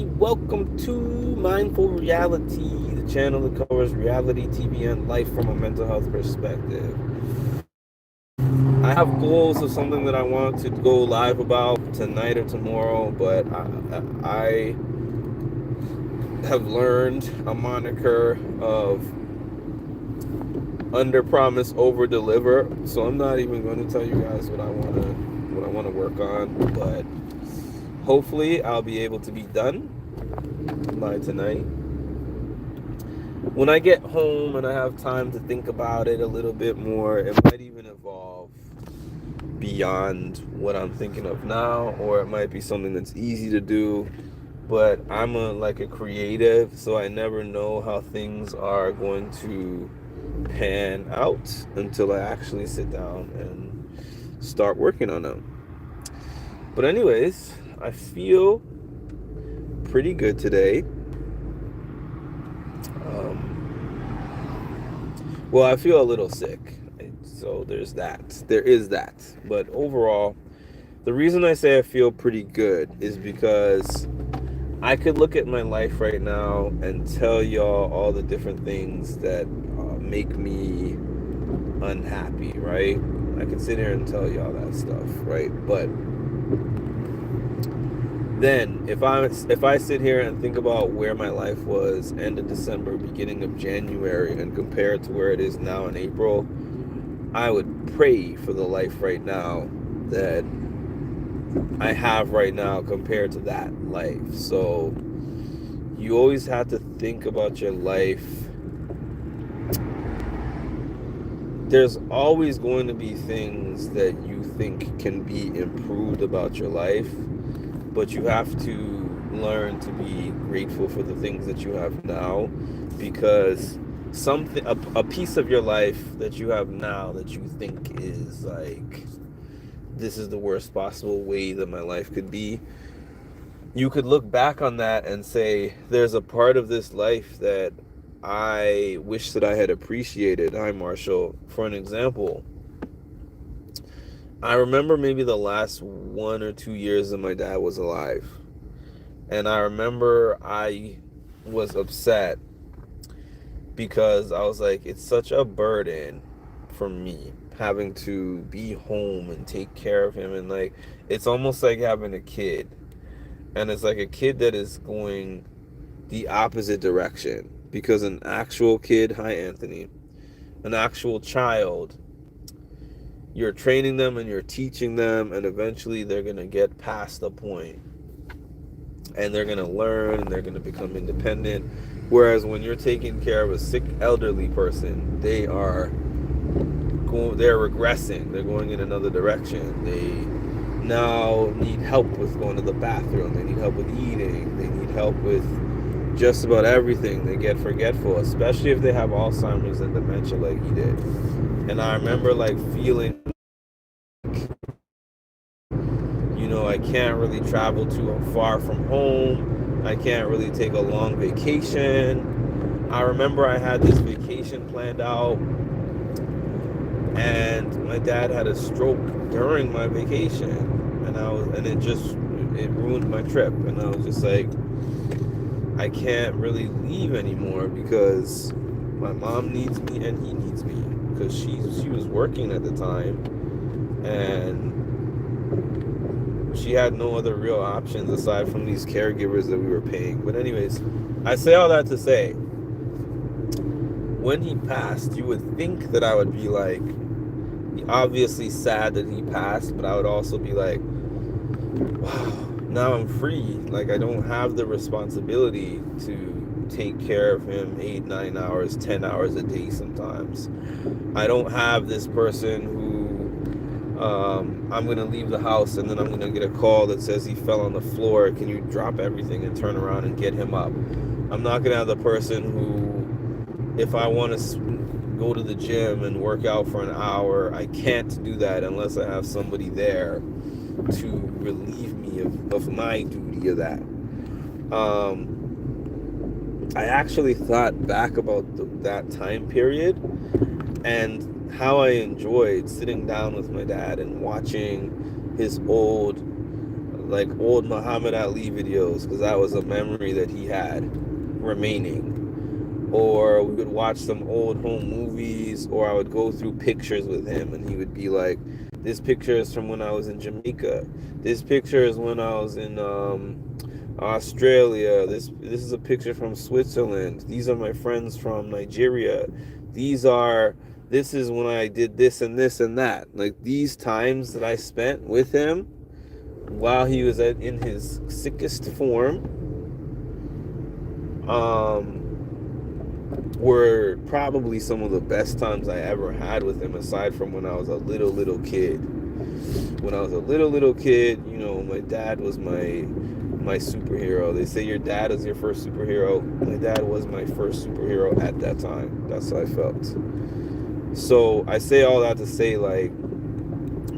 Welcome to Mindful Reality, the channel that covers reality TV and life from a mental health perspective. I have goals of something that I want to go live about tonight or tomorrow, but I have learned a moniker of under promise, over deliver. So I'm not even going to tell you guys what I want to work on, but hopefully I'll be able to be done by tonight. When I get home and I have time to think about it a little bit more, it might even evolve beyond what I'm thinking of now, or it might be something that's easy to do. But I'm like a creative, so I never know how things are going to pan out until I actually sit down and start working on them. But anyways, I feel pretty good today. Well, I feel a little sick. So there's that. There is that. But overall, the reason I say I feel pretty good is because I could look at my life right now and tell y'all all the different things that make me unhappy, right? I can sit here and tell y'all that stuff, right? But then if I sit here and think about where my life was end of December, beginning of January, and compare it to where it is now in April, I would pray for the life right now that I have right now compared to that life. So you always have to think about your life. There's always going to be things that you think can be improved about your life, but you have to learn to be grateful for the things that you have now, because a piece of your life that you have now that you think is like, this is the worst possible way that my life could be, you could look back on that and say, there's a part of this life that I wish that I had appreciated. Hi, Marshall. For an example, I remember maybe the last 1 or 2 years that my dad was alive. And I remember I was upset because I was like, it's such a burden for me having to be home and take care of him. And like, it's almost like having a kid. And it's like a kid that is going the opposite direction. Because an actual kid, hi Anthony, an actual child, you're training them and you're teaching them, and eventually they're going to get past the point and they're going to learn and they're going to become independent. Whereas when you're taking care of a sick elderly person, they're regressing. They're going in another direction. They now need help with going to the bathroom. They need help with eating. They need help with just about everything. They get forgetful, especially if they have Alzheimer's and dementia like he did. And I remember like feeling, I can't really travel too far from home. I can't really take a long vacation. I remember I had this vacation planned out, and my dad had a stroke during my vacation, and it ruined my trip. And I was just like, I can't really leave anymore because my mom needs me and he needs me, because she was working at the time, and she had no other real options aside from these caregivers that we were paying. But anyways, I say all that to say, when he passed, you would think that I would be like, obviously sad that he passed, but I would also be like, wow, now I'm free. Like, I don't have the responsibility to take care of him 8, 9 hours, 10 hours a day sometimes. I don't have this person who I'm going to leave the house and then I'm going to get a call that says he fell on the floor. Can you drop everything and turn around and get him up? I'm not going to have the person who, if I want to go to the gym and work out for an hour, I can't do that unless I have somebody there to relieve me of my duty of that. I actually thought back about that time period and how I enjoyed sitting down with my dad and watching his old like old Muhammad Ali videos, because that was a memory that he had remaining. Or we would watch some old home movies, or I would go through pictures with him, and he would be like, this picture is from when I was in Jamaica. This picture is when I was in Australia. This is a picture from Switzerland. These are my friends from Nigeria. This is when I did this and this and that. Like, these times that I spent with him while he was in his sickest form, were probably some of the best times I ever had with him, aside from when I was a little kid. When I was a little kid, my dad was my superhero. They say your dad is your first superhero. My dad was my first superhero at that time. That's how I felt. So I say all that to say, like,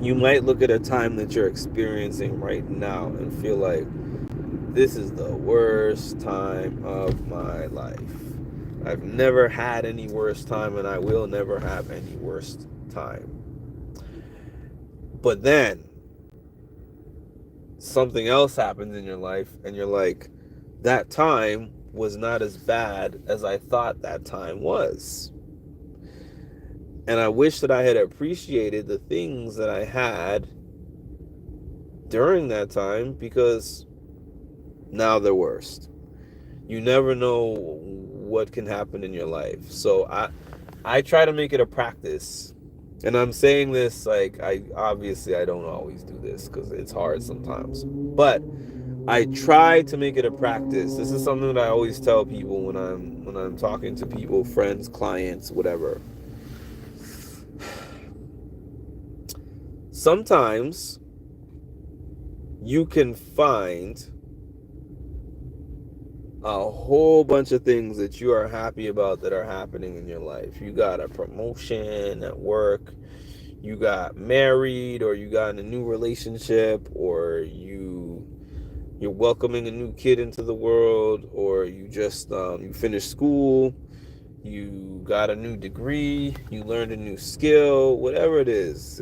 you might look at a time that you're experiencing right now and feel like, this is the worst time of my life. I've never had any worse time, and I will never have any worst time. But then something else happens in your life, and you're like, that time was not as bad as I thought that time was. And I wish that I had appreciated the things that I had during that time, because now they're worst. You never know what can happen in your life. So I try to make it a practice. And I'm saying this, like, I don't always do this because it's hard sometimes. But I try to make it a practice. This is something that I always tell people when I'm talking to people, friends, clients, whatever. Sometimes you can find a whole bunch of things that you are happy about that are happening in your life. You got a promotion at work, you got married, or you got in a new relationship, or you're welcoming a new kid into the world, or you just you finished school, you got a new degree, you learned a new skill, whatever it is.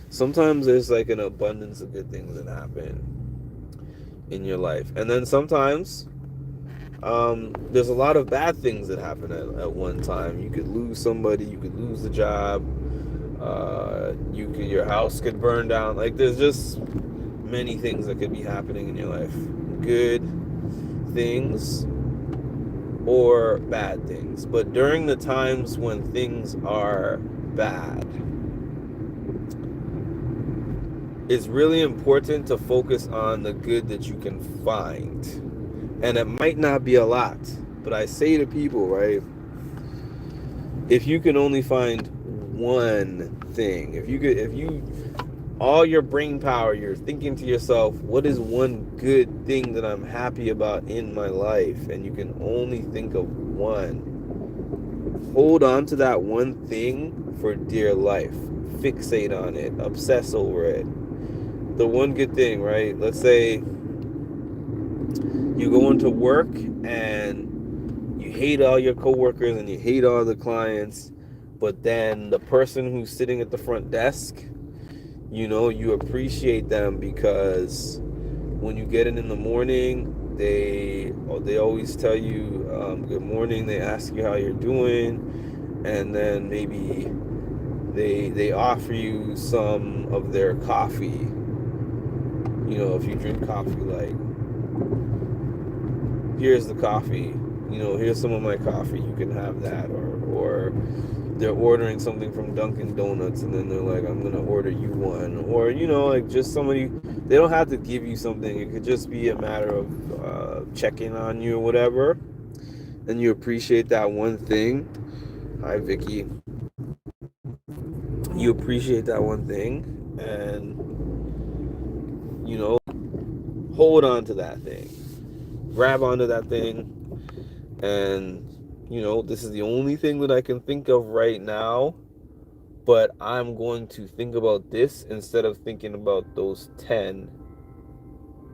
Sometimes there's like an abundance of good things that happen in your life. And then sometimes there's a lot of bad things that happen at one time. You could lose somebody, you could lose the job, your house could burn down. Like, there's just many things that could be happening in your life. Good things or bad things. But during the times when things are bad, it's really important to focus on the good that you can find. And it might not be a lot, but I say to people, right, if you can only find one thing, all your brain power, you're thinking to yourself, what is one good thing that I'm happy about in my life? And you can only think of one. Hold on to that one thing for dear life. Fixate on it. Obsess over it. The one good thing, right? Let's say you go into work and you hate all your coworkers and you hate all the clients, but then the person who's sitting at the front desk, you appreciate them because when you get in the morning, they always tell you good morning. They ask you how you're doing, and then maybe they offer you some of their coffee. If you drink coffee, like, here's the coffee, here's some of my coffee, you can have that. Or they're ordering something from Dunkin' Donuts, and then they're like, I'm gonna order you one. Or like, just somebody, they don't have to give you something. It could just be a matter of checking on you or whatever, and you appreciate that one thing. Hi, Vicky. You appreciate that one thing, and hold on to that thing, grab onto that thing, and this is the only thing that I can think of right now, but I'm going to think about this instead of thinking about those 10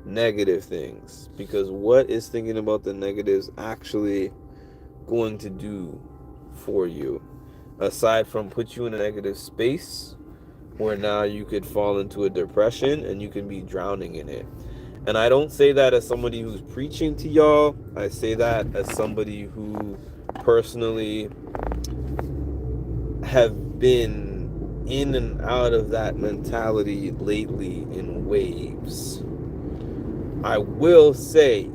negative things, because what is thinking about the negatives actually going to do for you, aside from put you in a negative space where now you could fall into a depression and you can be drowning in it. And I don't say that as somebody who's preaching to y'all. I say that as somebody who personally have been in and out of that mentality lately in waves. I will say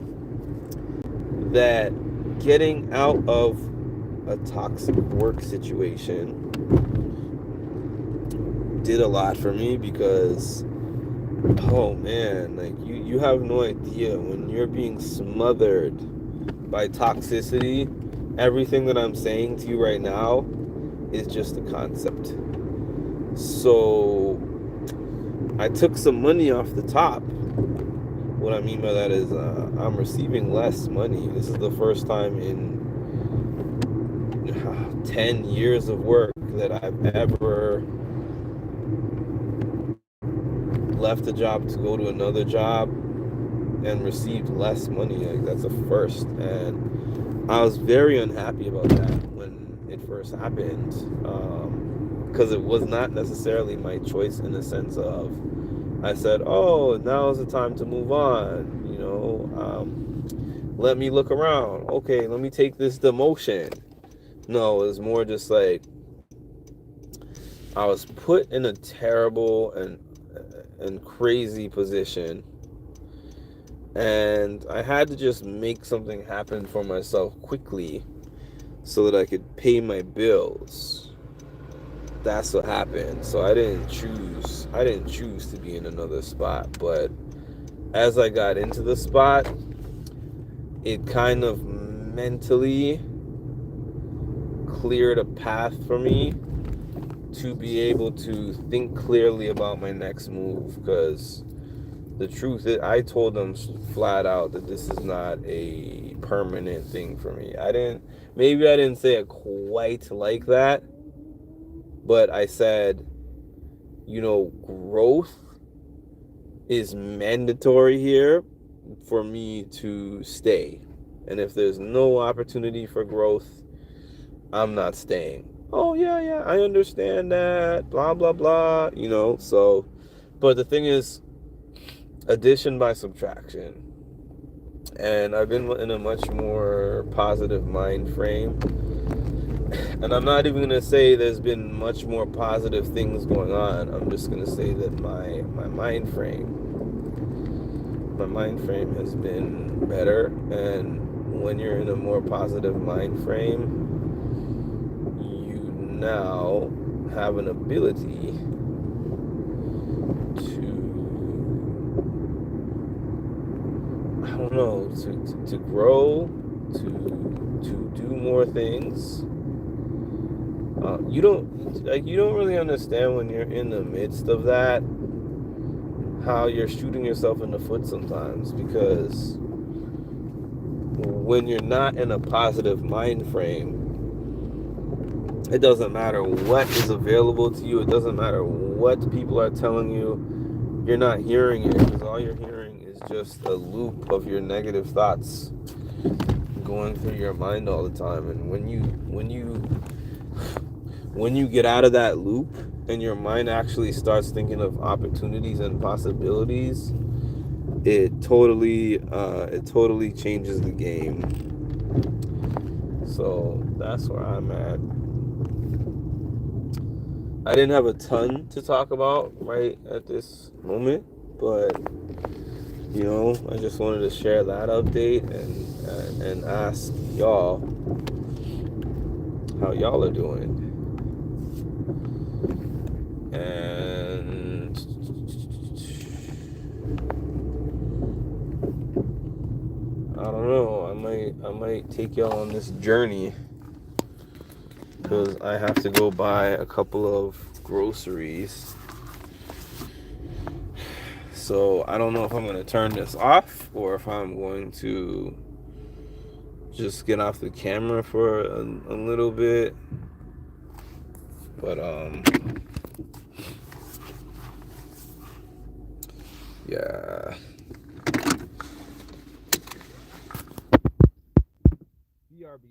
that getting out of a toxic work situation did a lot for me because, oh man, like you have no idea when you're being smothered by toxicity. Everything that I'm saying to you right now is just a concept. So I took some money off the top. What I mean by that is I'm receiving less money. This is the first time in 10 years of work that I've ever left a job to go to another job and received less money. Like, that's a first. And I was very unhappy about that when it first happened, because it was not necessarily my choice in the sense of I said, oh, now is the time to move on, let me look around, okay, let me take this demotion. No, it was more just like I was put in a terrible and crazy position, and I had to just make something happen for myself quickly so that I could pay my bills. That's what happened. So I didn't choose to be in another spot, but as I got into the spot, it kind of mentally cleared a path for me to be able to think clearly about my next move, because the truth is I told them flat out that this is not a permanent thing for me. I didn't say it quite like that, but I said, growth is mandatory here for me to stay. And if there's no opportunity for growth, I'm not staying. Oh, yeah, yeah, I understand that, blah, blah, blah, so, but the thing is, addition by subtraction. And I've been in a much more positive mind frame. And I'm not even gonna say there's been much more positive things going on. I'm just gonna say that my mind frame has been better. And when you're in a more positive mind frame, you now have an ability to, I don't know, to grow, to do more things. You don't really understand when you're in the midst of that how you're shooting yourself in the foot sometimes, because when you're not in a positive mind frame, it doesn't matter what is available to you, it doesn't matter what people are telling you, you're not hearing it, because all you're hearing is just a loop of your negative thoughts going through your mind all the time. And when you get out of that loop and your mind actually starts thinking of opportunities and possibilities, it totally changes the game. So that's where I'm at. I didn't have a ton to talk about right at this moment, but I just wanted to share that update and ask y'all how y'all are doing. And I don't know, I might take y'all on this journey, because I have to go buy a couple of groceries. So I don't know if I'm going to turn this off or if I'm going to just get off the camera for a little bit. But yeah. BRB.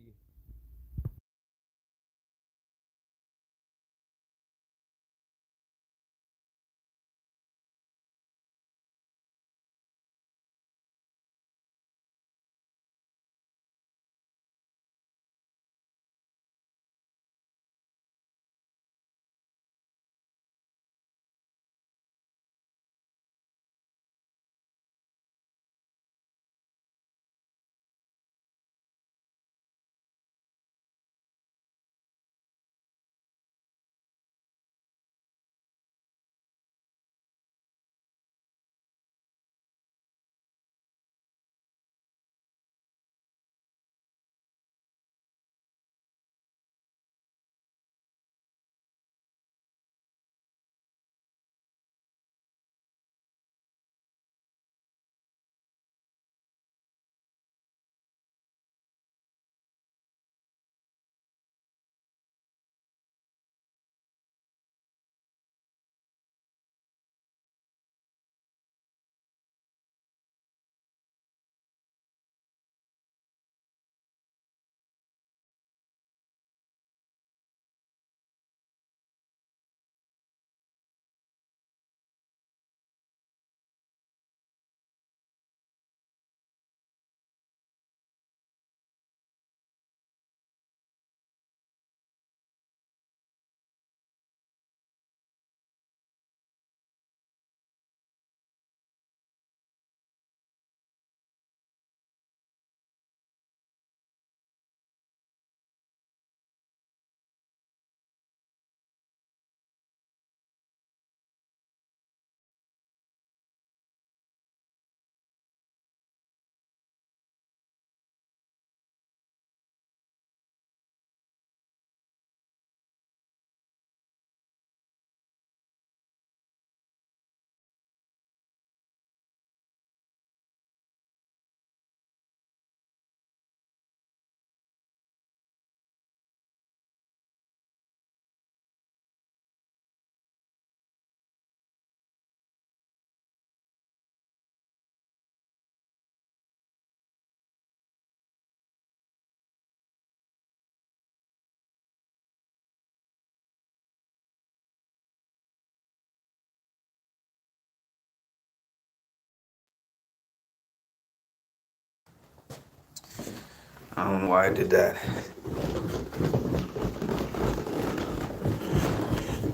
I don't know why I did that.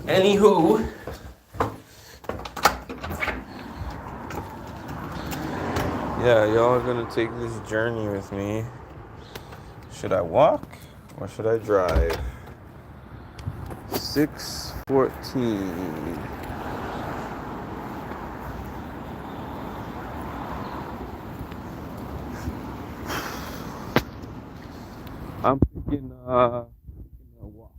Anywho, yeah, y'all are gonna take this journey with me. Should I walk or should I drive? 6:14. I'm thinking walk.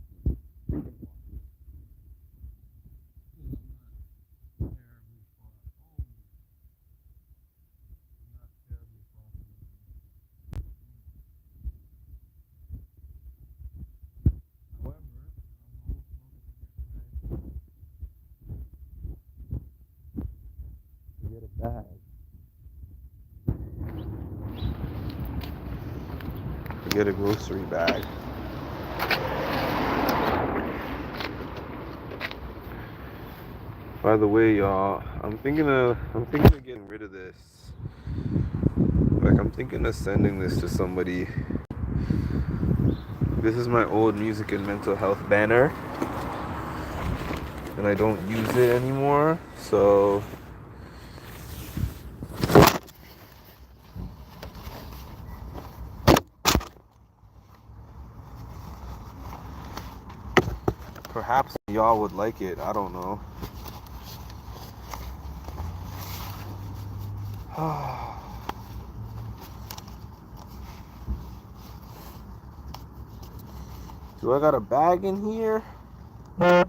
Get a bag. Get a grocery bag. By the way, y'all, I'm thinking of getting rid of this. Like, I'm thinking of sending this to somebody. This is my old music and mental health banner, and I don't use it anymore, so perhaps y'all would like it. I don't know. Do I got a bag in here? I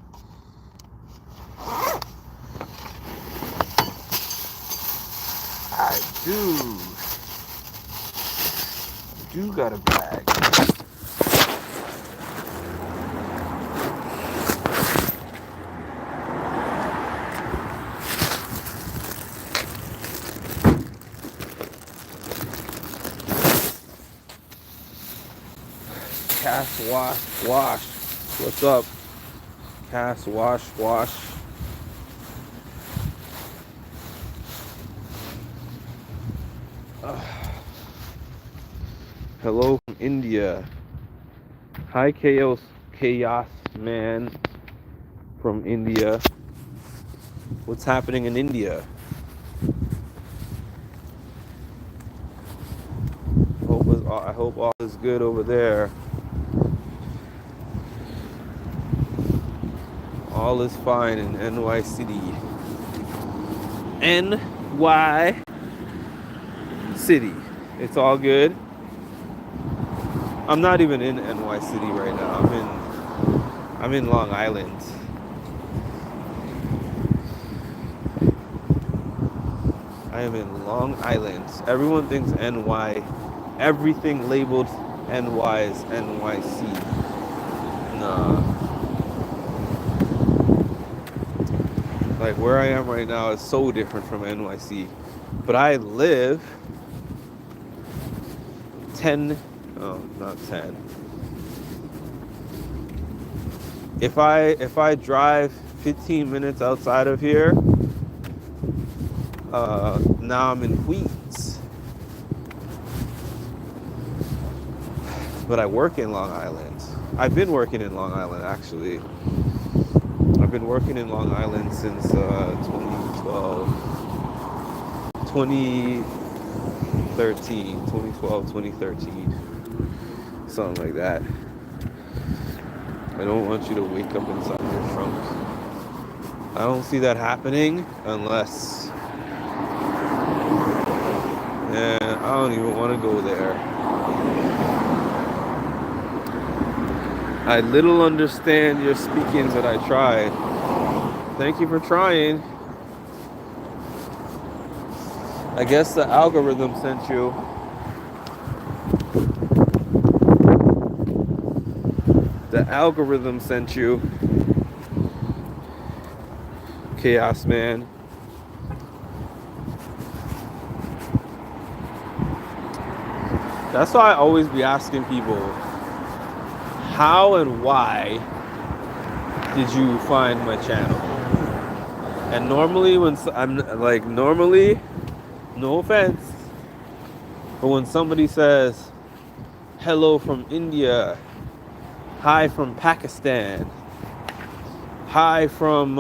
do got a bag. Cass wash. What's up? Cass wash. Hello from India. Hi, chaos man from India. What's happening in India? I hope all is good over there. All is fine in NY City. NY City. It's all good. I'm not even in NY City right now. I'm in Long Island. I am in Long Island. Everyone thinks NY. Everything labeled NY is NYC. Nah. Like, where I am right now is so different from NYC. But I live not 10. If I drive 15 minutes outside of here, now I'm in Queens. But I work in Long Island. I've been working in Long Island, actually. I've been working in Long Island since 2012. 2013. Something like that. I don't want you to wake up inside your trunk. I don't see that happening unless... I don't even want to go there. I little understand your speaking, but I tried. Thank you for trying. I guess the algorithm sent you. The algorithm sent you. Chaos man. That's why I always be asking people, how and why did you find my channel? And normally no offense, but when somebody says, hello from India, hi from Pakistan, hi from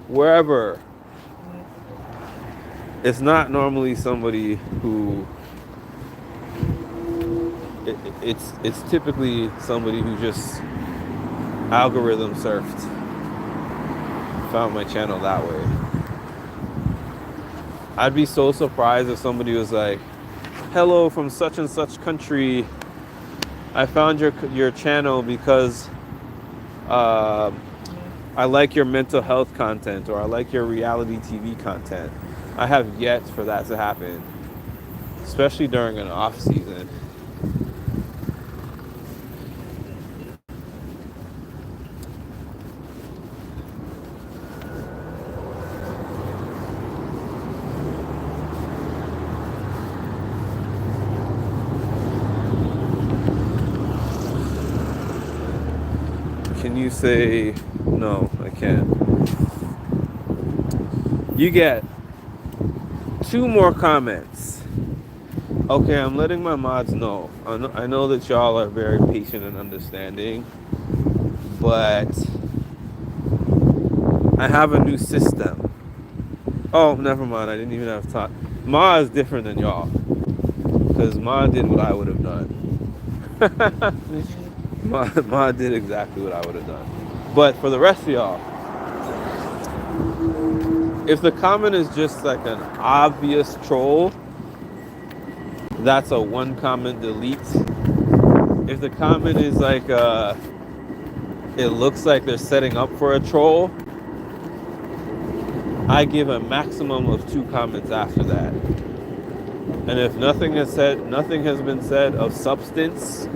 wherever. It's not normally somebody who it's typically somebody who just algorithm surfed, found my channel that way. I'd be so surprised if somebody was like, hello from such and such country, I found your channel because uh, I like your mental health content, or I like your reality TV content. I have yet for that to happen, especially during an off season. Can you say no? I can't. You get 2 more comments. Okay, I'm letting my mods know. I know that y'all are very patient and understanding, but I have a new system. Oh, never mind. I didn't even have time. Ma is different than y'all, because Ma did what I would have done. Ma did exactly what I would have done. But for the rest of y'all, if the comment is just like an obvious troll, that's a 1 comment delete. If the comment is like it looks like they're setting up for a troll, I give a maximum of 2 comments after that. And if nothing has been said of substance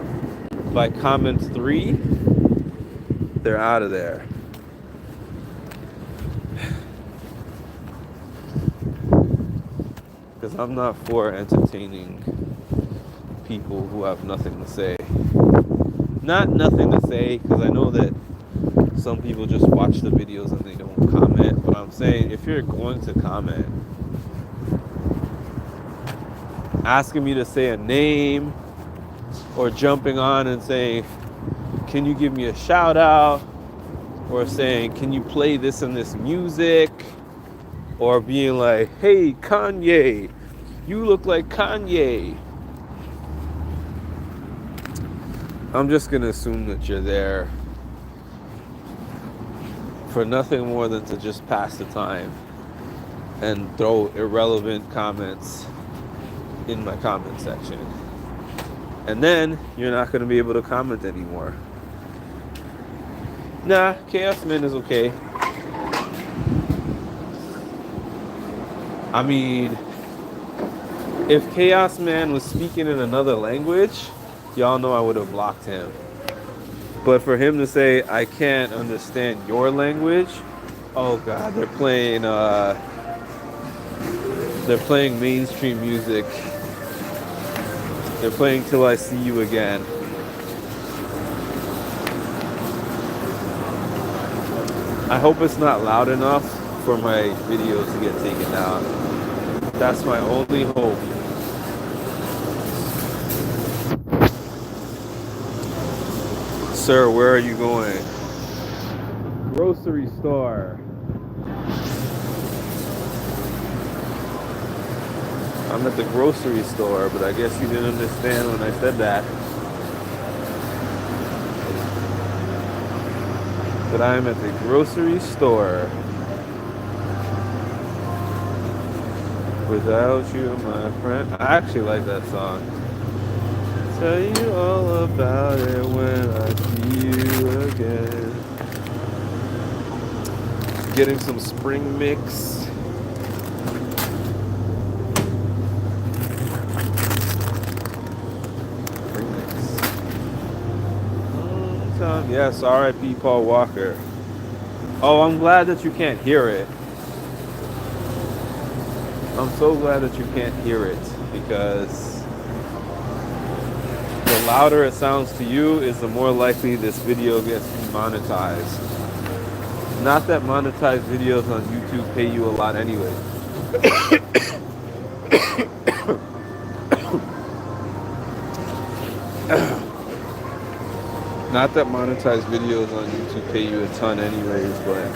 by comment 3, they're out of there. Because I'm not for entertaining people who have nothing to say. Not nothing to say, because I know that some people just watch the videos and they don't comment. But I'm saying, if you're going to comment, asking me to say a name, or jumping on and saying, can you give me a shout out, or saying, can you play this and this music, or being like, hey Kanye, you look like Kanye, I'm just gonna assume that you're there for nothing more than to just pass the time and throw irrelevant comments in my comment section. And then you're not going to be able to comment anymore. Nah, Chaos Man is okay. I mean, if Chaos Man was speaking in another language, y'all know I would have blocked him. But for him to say, I can't understand your language, oh God, they're playing mainstream music. They're playing Till I See You Again. I hope it's not loud enough for my videos to get taken down. That's my only hope. Sir, where are you going? Grocery store. I'm at the grocery store, but I guess you didn't understand when I said that. But I'm at the grocery store. Without you, my friend. I actually like that song. Tell you all about it when I see you again. Getting some spring mix. Yes, R.I.P. Paul Walker. Oh, I'm glad that you can't hear it. I'm so glad that you can't hear it, because the louder it sounds to you is the more likely this video gets demonetized. Not that monetized videos on YouTube pay you a lot anyway. Not that monetized videos on YouTube pay you a ton anyways, but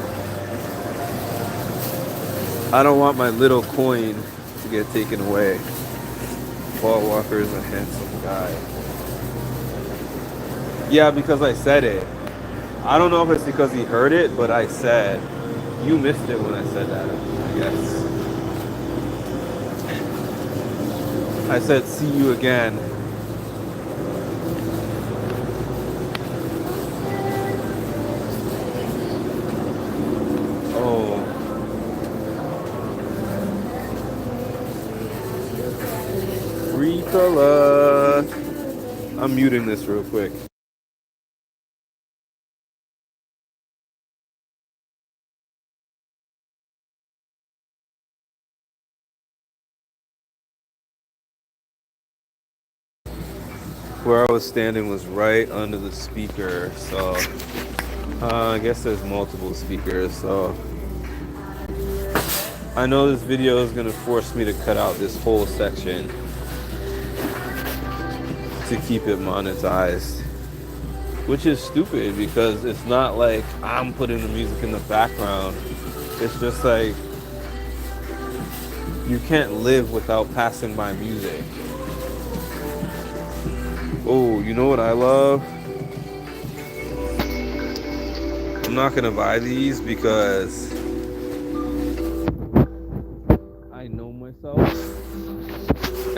I don't want my little coin to get taken away. Paul Walker is a handsome guy. Yeah, because I said it. I don't know if it's because he heard it, but I said, you missed it when I said that, I guess. I said, see you again. Oh. Free color. I'm muting this real quick. Where I was standing was right under the speaker, so I guess there's multiple speakers, so I know this video is gonna force me to cut out this whole section to keep it monetized, which is stupid because it's not like I'm putting the music in the background. It's just like you can't live without passing by music. Oh, you know what I love? I'm not gonna buy these because I know myself,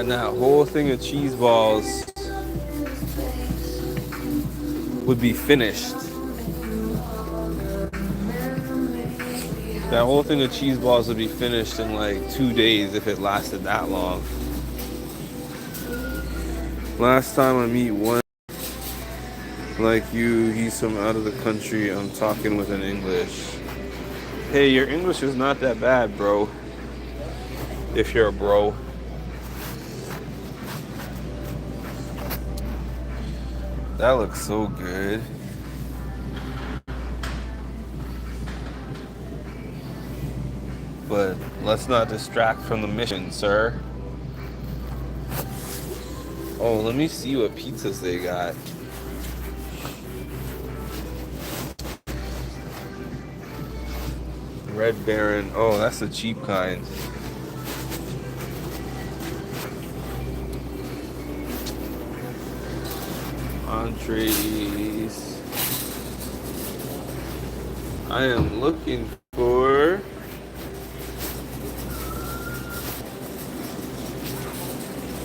and that whole thing of cheese balls would be finished. That whole thing of cheese balls would be finished in like 2 days if it lasted that long. Last time I meet one like you, he's from out of the country, I'm talking with an English. Hey, your English is not that bad, bro. If you're a bro. That looks so good. But let's not distract from the mission, sir. Oh, let me see what pizzas they got. Red Baron. Oh, that's the cheap kind. Entrees. I am looking for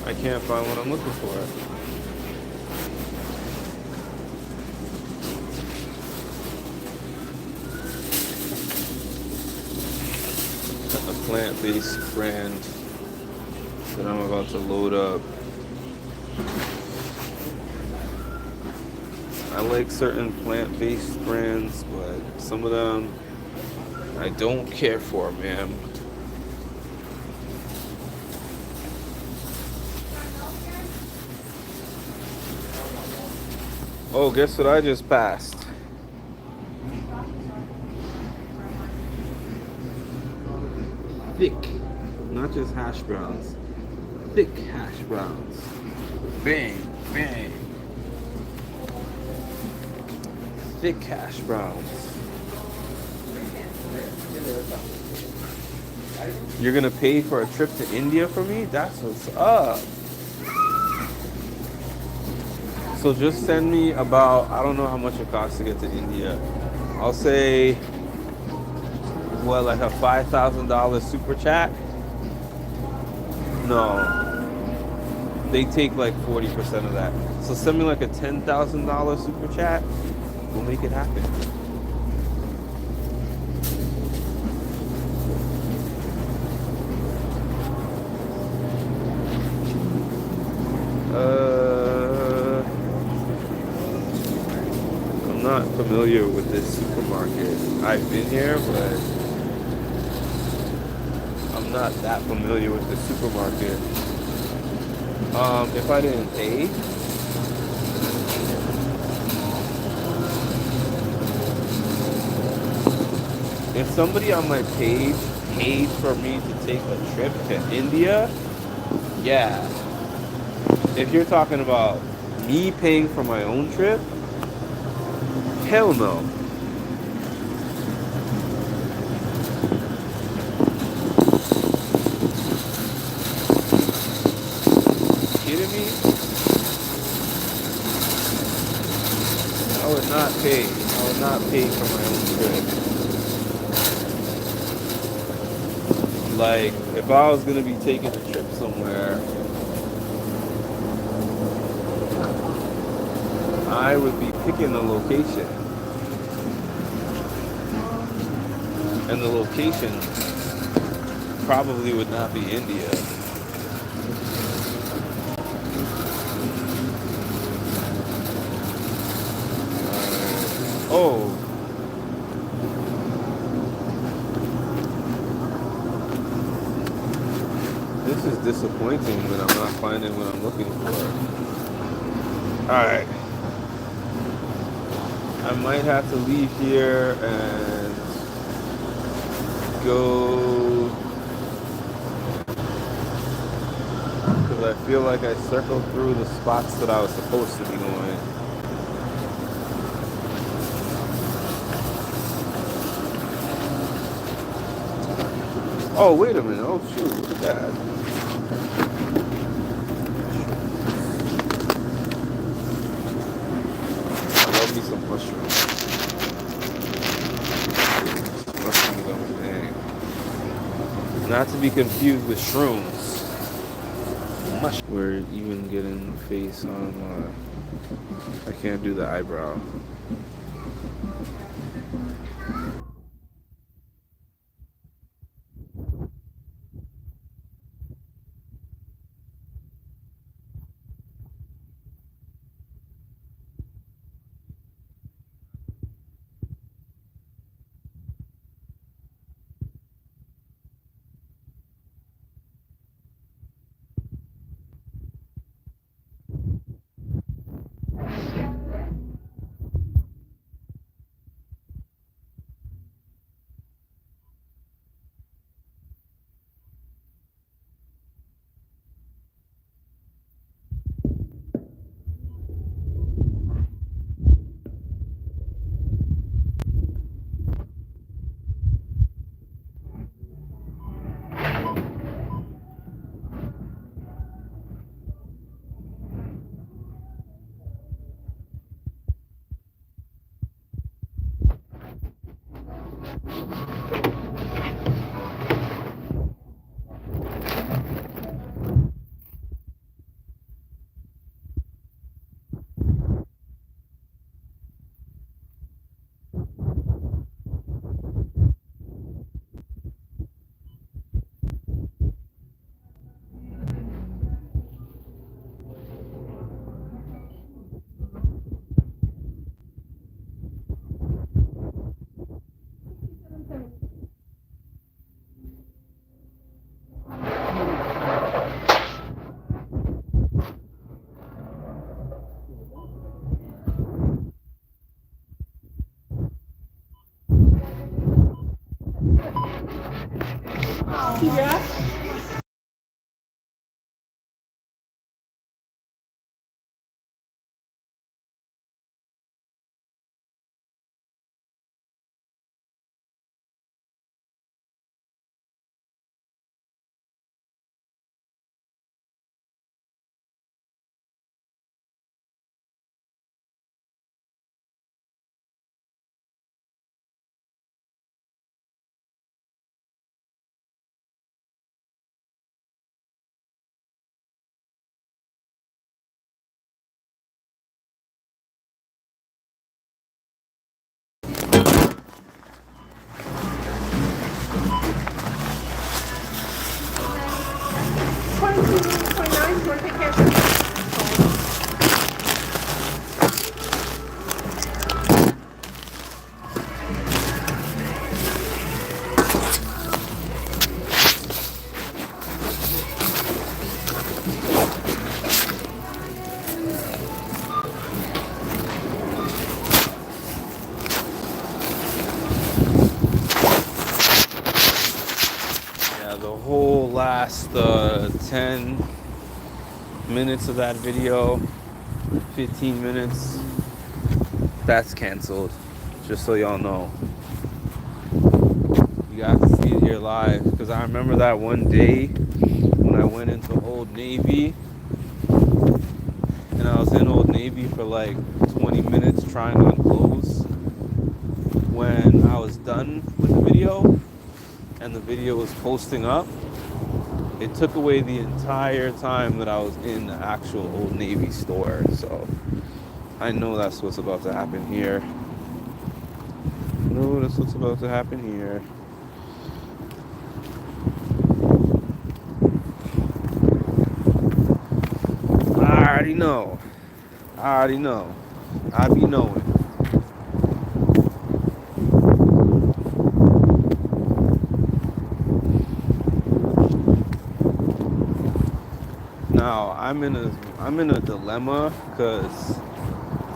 I can't find what I'm looking for. A plant-based brand that I'm about to load up. I like certain plant-based brands, but some of them I don't care for, man. Oh, guess what I just passed? Thick, not just hash browns. Thick hash browns. Bang, bang. Thick hash browns. You're gonna pay for a trip to India for me? That's what's up. So just send me about, I don't know how much it costs to get to India. I'll say, what, like a $5,000 super chat? No. They take like 40% of that. So send me like a $10,000 super chat. We'll make it happen. I'm not familiar with this supermarket. I've been here, but I'm not that familiar with the supermarket. If I didn't pay, if somebody on my page paid for me to take a trip to India, yeah. If you're talking about Me paying for my own trip? Hell no. Kidding me? I would not pay. I would not pay for my own trip. Like, if I was gonna be taking a trip somewhere, I would be picking a location. And the location probably would not be India. Oh, this is disappointing when I'm not finding what I'm looking for. Alright. I might have to leave here and go, because I feel like I circled through the spots that I was supposed to be going. Oh, wait a minute. Oh, shoot. Look at that. I love me some mushrooms. Mushrooms are my thing. Not to be confused with shrooms. We're even getting face on. I can't do the eyebrow. Yeah. The whole last 10 minutes of that video 15 minutes, that's canceled. Just so y'all know. You got to see it here live. Because I remember that one day when I went into Old Navy. And I was in Old Navy for like 20 minutes trying on clothes. When I was done with the video and the video was posting up, it took away the entire time that I was in the actual Old Navy store. So I know that's what's about to happen here. No, that's what's about to happen here. I already know. I be knowing. Now I'm in a dilemma because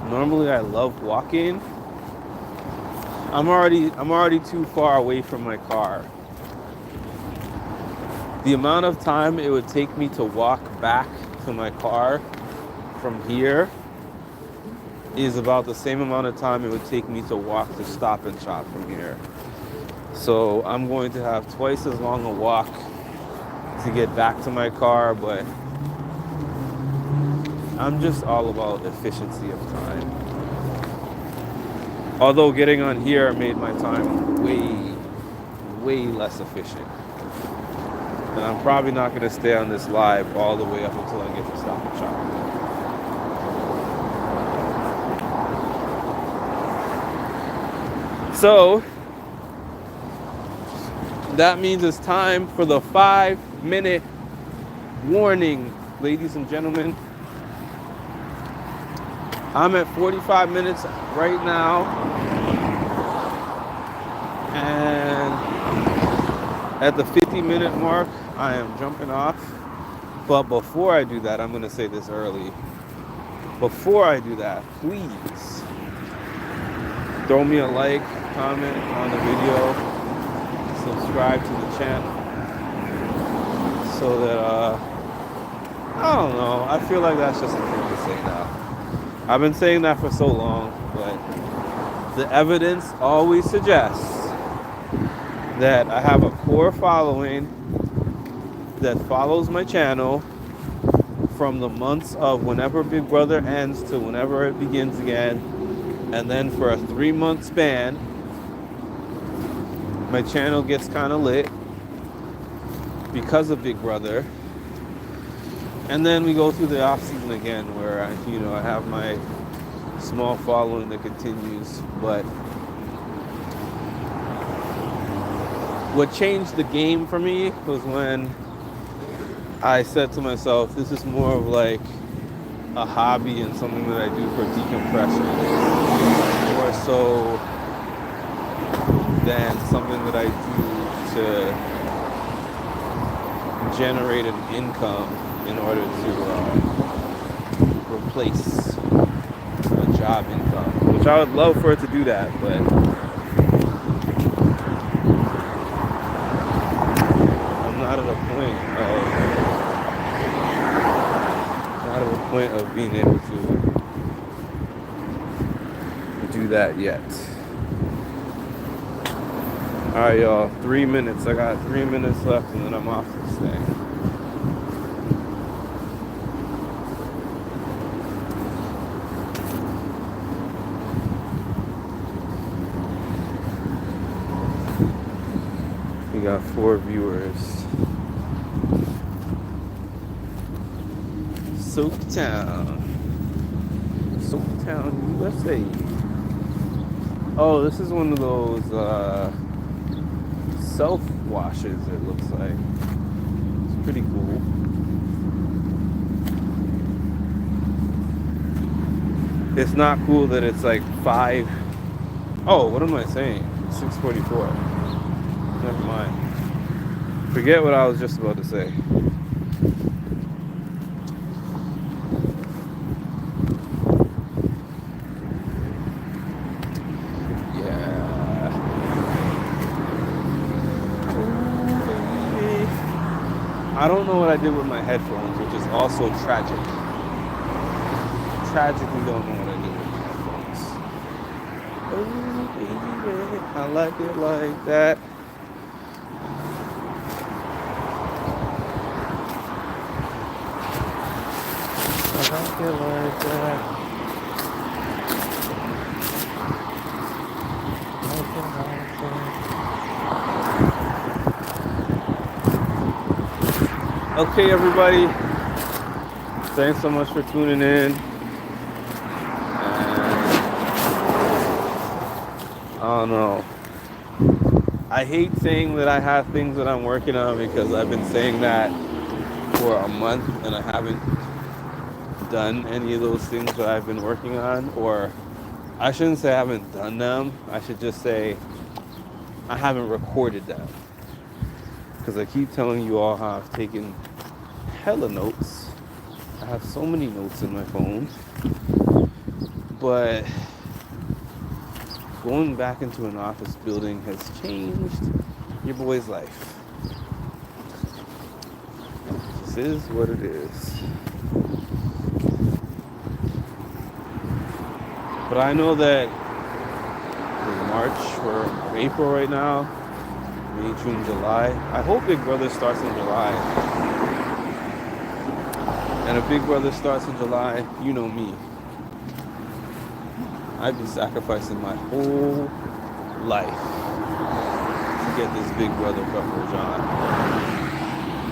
normally I love walking. I'm already too far away from my car. The amount of time it would take me to walk back to my car from here is about the same amount of time it would take me to walk to Stop and Shop from here. So I'm going to have twice as long a walk to get back to my car, but I'm just all about efficiency of time. Although getting on here made my time way less efficient. And I'm probably not going to stay on this live all the way up until I get to Stop and Shop. So that means it's time for the 5-minute warning, ladies and gentlemen. I'm at 45 minutes right now. And at the 50-minute mark, I am jumping off. But before I do that, I'm going to say this early. Before I do that, please throw me a like, comment on the video, subscribe to the channel, so that, I don't know, I feel like that's just a thing to say now. I've been saying that for so long, but the evidence always suggests that I have a core following that follows my channel from the months of whenever Big Brother ends to whenever it begins again. And then for a 3-month span, my channel gets kind of lit because of Big Brother. And then we go through the off season again where I have my small following that continues. But what changed the game for me was when I said to myself, this is more of like a hobby and something that I do for decompression, more so than something that I do to generate an income in order to replace a job income, which I would love for it to do that, but I'm not at a point of being able to do that yet. Alright, y'all, 3 minutes. I got 3 minutes left and then I'm off this thing. We got 4 viewers. Soaptown, USA. Oh, this is one of those self-washes, it looks like. It's pretty cool. It's not cool that it's like 5. Oh, what am I saying? 6:44. Never mind. Forget what I was just about to say. I don't know what I did with my headphones, which is also tragic. tragically don't know what I do with my headphones. Oh, baby, I like it like that. I like it like that. Okay, everybody. Thanks so much for tuning in. And I don't know. I hate saying that I have things that I'm working on because I've been saying that for a month and I haven't done any of those things that I've been working on. Or I shouldn't say I haven't done them. I should just say I haven't recorded them. Because I keep telling you all how I've taken hella notes. I have so many notes in my phone. But going back into an office building has changed your boy's life. This is what it is. But I know that in March or April right now, May, June, July. I hope Big Brother starts in July. And if Big Brother starts in July, you know me. I'd be sacrificing my whole life to get this Big Brother coverage on.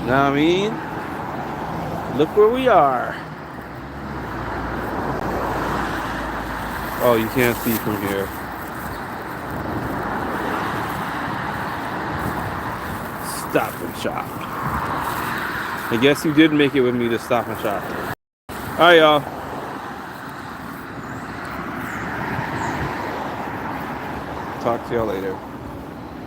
Know what I mean? Look where we are. Oh, you can't see from here. Stop and Shop. I guess you did make it with me to Stop and Shop. Alright, y'all. Talk to y'all later.